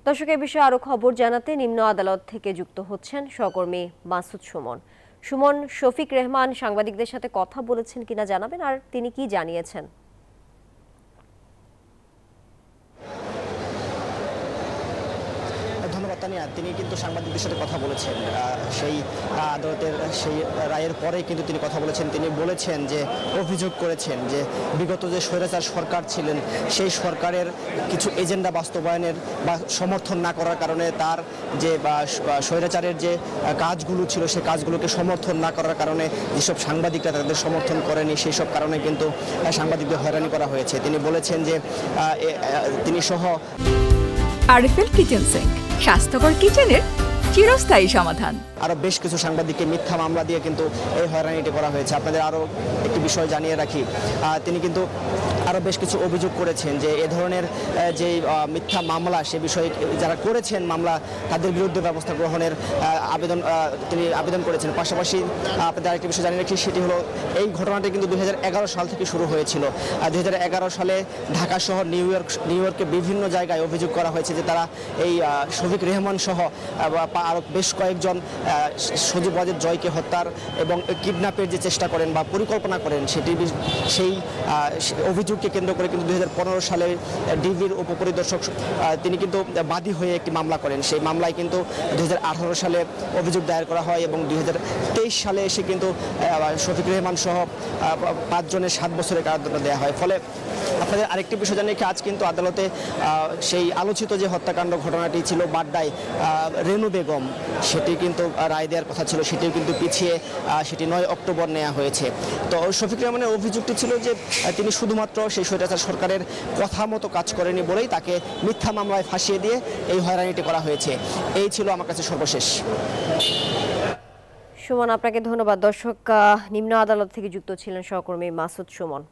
দর্শক, এই বিষয়ে আরো খবর জানাতে নিম্ন আদালত থেকে যুক্ত হচ্ছেন সহকর্মী মাসুদ সুমন। সুমন, শফিক রেহমান সাংবাদিকদের সাথে কথা বলেছেন কিনা জানাবেন, আর তিনি কি জানিয়েছেন? ধন্যবাদ তানিয়া। তিনি কিন্তু সাংবাদিকদের সাথে কথা বলেছেন সেই আদালতের সেই রায়ের পরে কিন্তু তিনি কথা বলেছেন। তিনি বলেছেন যে অভিযোগ করেছেন যে বিগত যে স্বৈরাচার সরকার ছিলেন সেই সরকারের কিছু এজেন্ডা বাস্তবায়নের বা সমর্থন না করার কারণে তার যে স্বৈরাচারের যে কাজগুলো ছিল সেই কাজগুলোকে সমর্থন না করার কারণে যেসব সাংবাদিকরা তাদের সমর্থন করেনি সেই সব কারণে কিন্তু সাংবাদিকদের হয়রানি করা হয়েছে। তিনি বলেছেন যে তিনি সহ আরএফএল কিচেন সিঙ্ক, স্বাস্থ্যকর কিচেনের চিরস্থায়ী সমাধান। আরো বেশ কিছু সাংবাদিককে মিথ্যা মামলা দিয়ে কিন্তু এই হয়রানিটি করা হয়েছে। আপনাদের আরো একটি বিষয় জানিয়ে রাখি, তিনি কিন্তু আরো বেশ কিছু অভিযোগ করেছেন যে এ ধরনের যে মিথ্যা মামলা সে বিষয়ে যারা করেছেন মামলা তাদের বিরুদ্ধে ব্যবস্থা গ্রহণের তিনি আবেদন করেছেন। পাশাপাশি আপনাদের আরেকটি বিষয় জানিয়ে রাখি, সেটি হলো এই ঘটনাটি কিন্তু 2011 সাল থেকে শুরু হয়েছিল। 2011 সালে ঢাকা সহ নিউ ইয়র্কে বিভিন্ন জায়গায় অভিযোগ করা হয়েছে যে তারা এই শফিক রেহমান সহ আরো বেশ কয়েকজন সজীব ওয়াজেদ জয়কে হত্যার এবং কিডন্যাপের যে চেষ্টা করেন বা পরিকল্পনা করেন সেই অভিযোগকে কেন্দ্র করে কিন্তু 2015 সালে ডিবির উপপরিদর্শক তিনি কিন্তু বাদী হয়ে একটি মামলা করেন। সেই মামলায় কিন্তু 2018 সালে অভিযোগ দায়ের করা হয় এবং 2023 সালে এসে কিন্তু শফিক রেহমান সহ 5 জনের 7 বছরের কারাদণ্ড দেওয়া হয়। ফলে আপনাদের আরেকটি বিষয় জানিয়ে আজ কিন্তু আদালতে সেই আলোচিত যে হত্যাকাণ্ড ঘটনাটি ছিল বাড্ডায় রেনু বেগম, সেটি কিন্তু রায় দেওয়ার কথা ছিল, সেটিও কিন্তু পিছিয়ে সেটি 9 অক্টোবর নেওয়া হয়েছে। তো শফিক রহমানের অভিযোগটি ছিল যে তিনি শুধুমাত্র সেই স্বৈরাচার সরকারের কথা মতো কাজ করেনি বলেই তাকে মিথ্যা মামলায় ফাঁসিয়ে দিয়ে এই হয়রানিটি করা হয়েছে। এই ছিল আমার কাছে সর্বশেষ। সুমন, আপনাকে ধন্যবাদ। দর্শক, নিম্ন আদালত থেকে যুক্ত ছিলেন সহকর্মী মাসুদ সুমন।